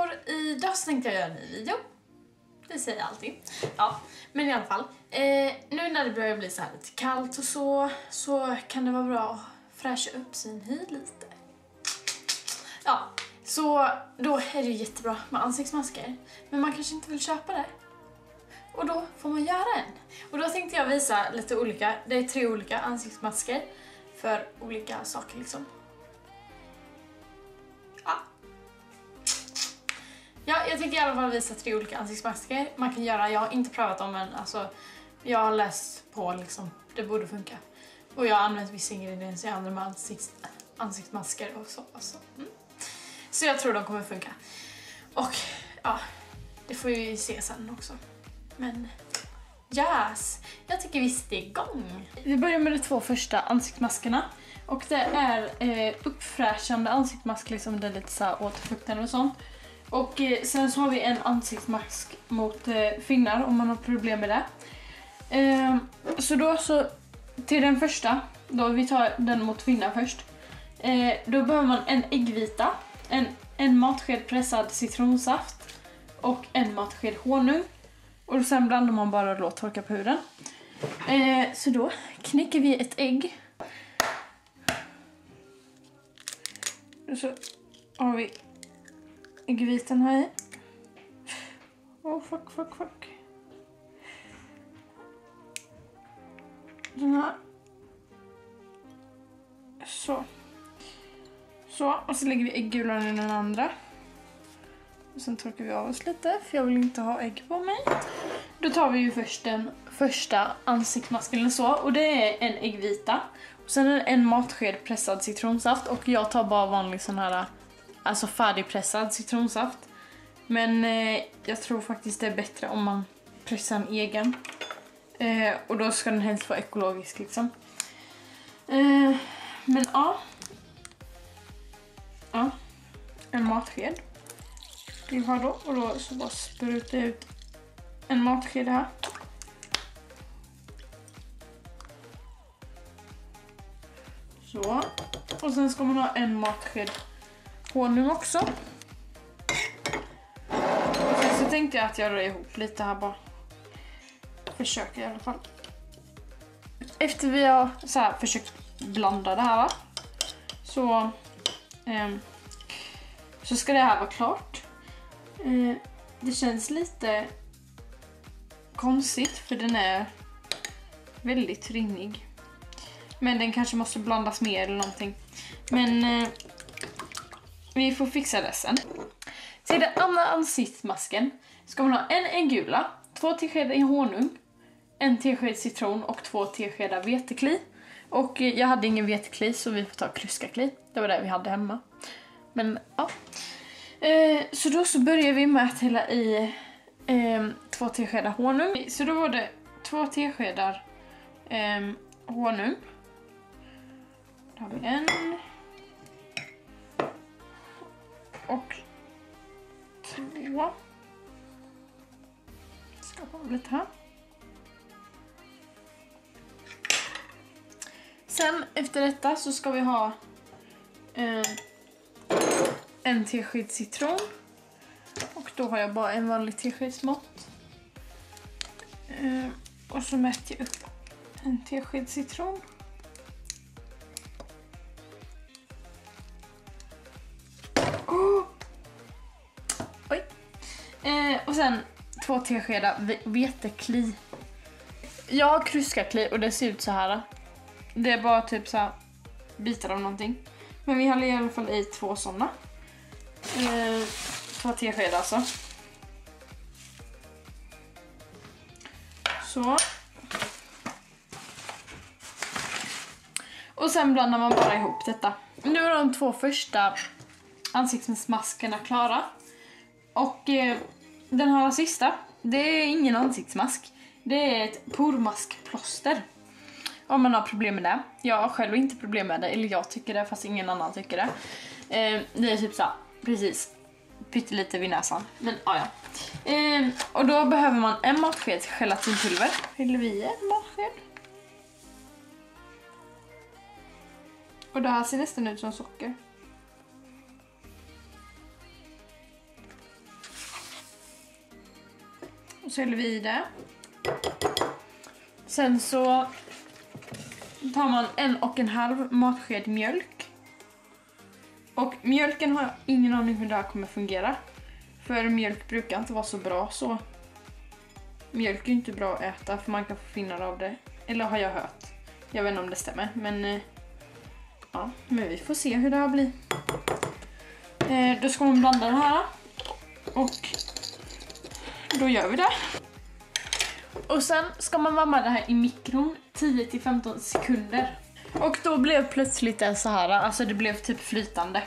människor, idag så tänkte jag göra en ny video. Det säger jag alltid. Ja, men i alla fall. Nu när det börjar bli så här lite kallt och så kan det vara bra att fräscha upp sin hy lite. Ja, så då är det jättebra med ansiktsmasker. Men man kanske inte vill köpa det. Och då får man göra en. Och då tänkte jag visa lite olika. Det är 3 olika ansiktsmasker för olika saker liksom. Ja, jag tänkte i alla fall visa 3 olika ansiktsmasker man kan göra. Jag har inte prövat dem men alltså, jag har läst på liksom, det borde funka. Och jag har använt vissa ingredienser i andra med ansiktsmasker och så. Alltså. Så jag tror de kommer funka. Och ja, det får vi se sen också. Men yes, jag tycker vi sätter igång. Vi börjar med de 2 första ansiktsmaskerna. Och det är uppfräschande ansiktsmask, liksom det är lite så här återfuktande och sånt. Och sen så har vi en ansiktsmask mot finnar om man har problem med det. Så till den första, då vi tar den mot finnar först. Då behöver man en äggvita, en matsked pressad citronsaft och en matsked honung. Och sen blandar man bara och låter torka på huden. Så då knäcker vi ett ägg. Och så har vi äggvitan här i. Fuck. Den här. Så, och så lägger vi äggulan i den andra. Och sen torkar vi av oss lite, för jag vill inte ha ägg på mig. Då tar vi ju först den första ansiktsmasken eller så. Och det är en äggvita. Och sen är det en matsked pressad citronsaft. Och jag tar bara vanlig sån här, alltså färdigpressad citronsaft. Men jag tror faktiskt det är bättre om man pressar en egen. Och då ska den helst vara ekologisk liksom. Men ja. Ja. En matsked. Vi har då, och då så bara sprutar jag ut en matsked här. Så. Och sen ska man ha en matsked honung också. Och sen så tänkte jag att jag rör ihop lite här bara. Försöker i alla fall. Efter vi har så här försökt blanda det här så ska det här vara klart. Det känns lite konstigt för den är väldigt rinnig. Men den kanske måste blandas mer eller någonting. Men vi får fixa det sen. Till den andra ansiktsmasken ska man ha en äggula, 2 teskedar i honung, 1 tesked citron och 2 teskedar vetekli. Och jag hade ingen vetekli så vi får ta kryskakli. Det var det vi hade hemma. Men ja. Så då så börjar vi med att hälla i 2 teskedar honung. Så då var det 2 teskedar honung. Då har vi en. Och 2. Skapa lite här. Sen efter detta så ska vi ha en tesked citron. Och då har jag bara en vanlig teskedsmått. Och så mäter jag upp en tesked citron. Oj. Och sen 2 teskedar vetekli. Jag har kryskakli och det ser ut så här. Det är bara typ så här bitar av någonting. Men vi har i alla fall i 2 sådana. 2 teskedar alltså. Så. Och sen blandar man bara ihop detta. Nu är de 2 första ansiktsmaskerna klara. Och den här sista, det är ingen ansiktsmask. Det är ett pormaskplåster. Om man har problem med det. Jag har själv inte problem med det. Eller jag tycker det fast ingen annan tycker det. Det är typ så här, precis pyttelite vid näsan. Men ja. Och då behöver man en matsked gelatinpulver. Häller vi en matsked. Och det här ser nästan ut som socker. Och så häller vi i det. Sen så tar man 1,5 matsked mjölk. Och mjölken har jag ingen aning hur det här kommer fungera. För mjölk brukar inte vara så bra så. Mjölk är inte bra att äta för man kan få finnar av det. Eller har jag hört. Jag vet inte om det stämmer. Men ja, men vi får se hur det här blir. Då ska man blanda det här. Och då gör vi det. Och sen ska man värma det här i mikron 10-15 sekunder. Och då blev plötsligt det så här, alltså det blev typ flytande.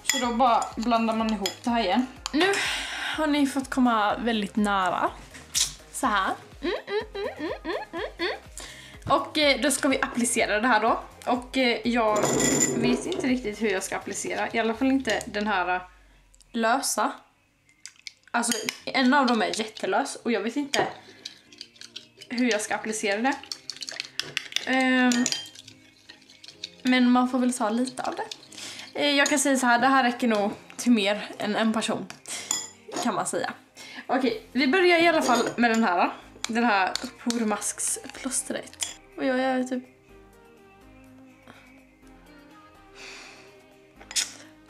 Så då bara blandar man ihop det här igen. Nu har ni fått komma väldigt nära. Så här. Och då ska vi applicera det här då. Och jag vet inte riktigt hur jag ska applicera. I alla fall inte den här lösa. Alltså en av dem är jättelös och jag vet inte hur jag ska applicera det. Men man får väl ta lite av det. Jag kan säga så här, det här räcker nog till mer än en person. Kan man säga. Okej, vi börjar i alla fall med den här pormasksplåstret. Och jag gör typ...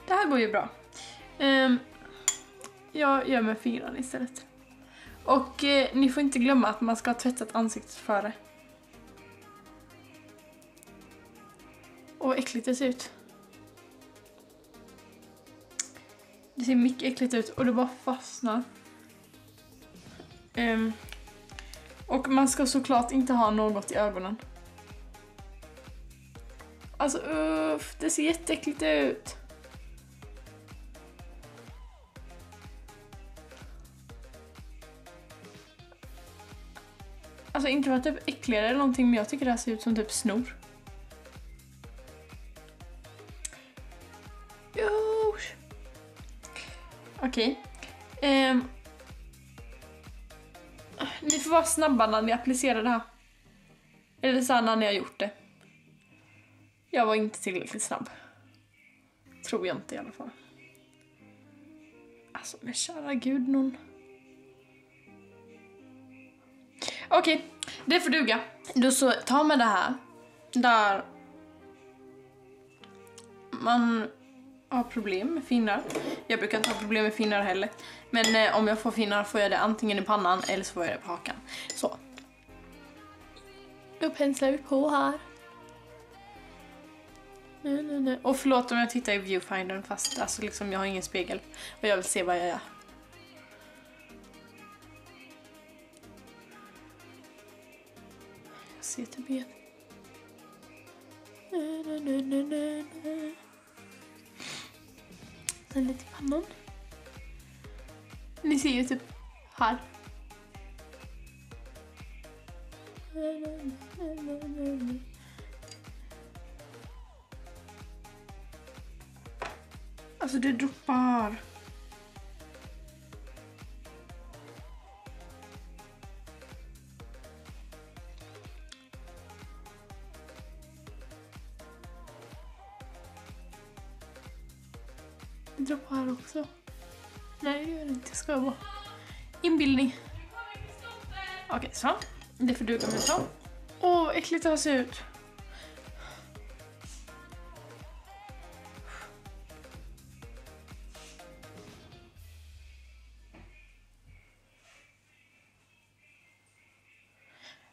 Det här går ju bra. Jag gör med fingrarna istället. Och ni får inte glömma att man ska ha tvättat ansiktet före. Och vad äckligt det ser ut. Det ser mycket äckligt ut och det bara fastnar. Och man ska såklart inte ha något i ögonen. Alltså det ser jätteäckligt ut. Alltså inte för att typ äckligare eller någonting, men jag tycker det här ser ut som typ snor. Okej. Ni får vara snabba när ni applicerar det här. Eller så här när ni har gjort det. Jag var inte tillräckligt snabb. Tror jag inte i alla fall. Alltså men kära gud någon. Okej, det får duga. Då så tar man det här. Där man har problem med finnar. Jag brukar inte ha problem med finnar heller. Men om jag får finnar får jag det antingen i pannan eller så får jag det på hakan. Så. Då penslar vi på här. Nej. Och förlåt om jag tittar i viewfindern fast alltså liksom jag har ingen spegel. Och jag vill se vad jag gör. Jag ser till ben. Sen lite i pannan. Ni ser ju typ här. Alltså det droppar. Det droppar här också. Nej, det gör det inte. Jag ska bara. Inbildning. Okej, så. Det får duga med så. Åh, vad äckligt det här ser ut.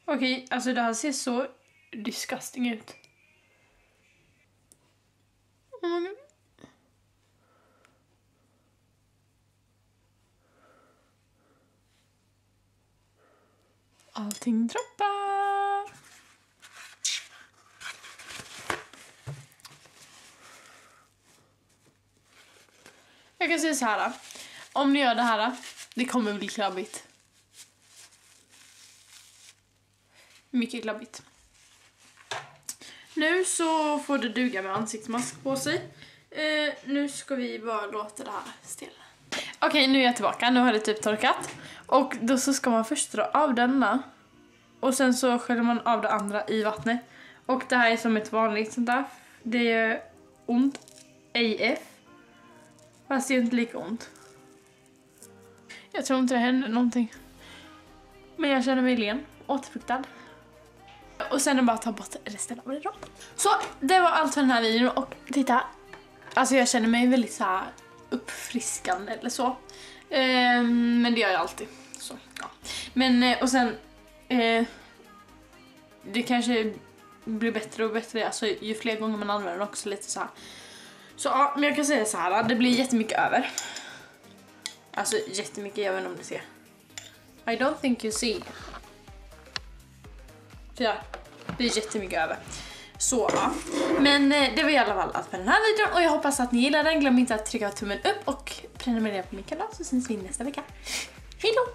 Okej, alltså det här ser så disgusting ut. Oh my God. Allting droppar. Jag kan säga så här. Om ni gör det här, det kommer bli klabbigt. Mycket klabbigt. Nu så får det duga med ansiktsmask på sig. Nu ska vi bara låta det här stilla. Okej, nu är jag tillbaka. Nu har det typ torkat. Och då så ska man först dra av denna. Och sen så sköljer man av det andra i vattnet. Och det här är som ett vanligt sånt där. Det är ont. AF. Fast det är inte lika ont. Jag tror inte det händer någonting. Men jag känner mig len, återfuktad. Och sen är det bara att ta bort resten av det då. Så det var allt för den här videon och titta. Alltså jag känner mig väldigt så här uppfriskande eller så. Men det gör jag alltid. Så, ja. Men och sen det kanske blir bättre och bättre alltså, ju fler gånger man använder den också lite så här. Så ja, men jag kan säga så här, det blir jättemycket över. Alltså jättemycket, jag vet inte om ni ser. I don't think you see. Ja, det är jättemycket över. Så ja. Men det var i alla fall allt för den här videon. Och jag hoppas att ni gillar den. Glöm inte att trycka tummen upp och prenumerera på min kanal så syns vi nästa vecka. Hej då!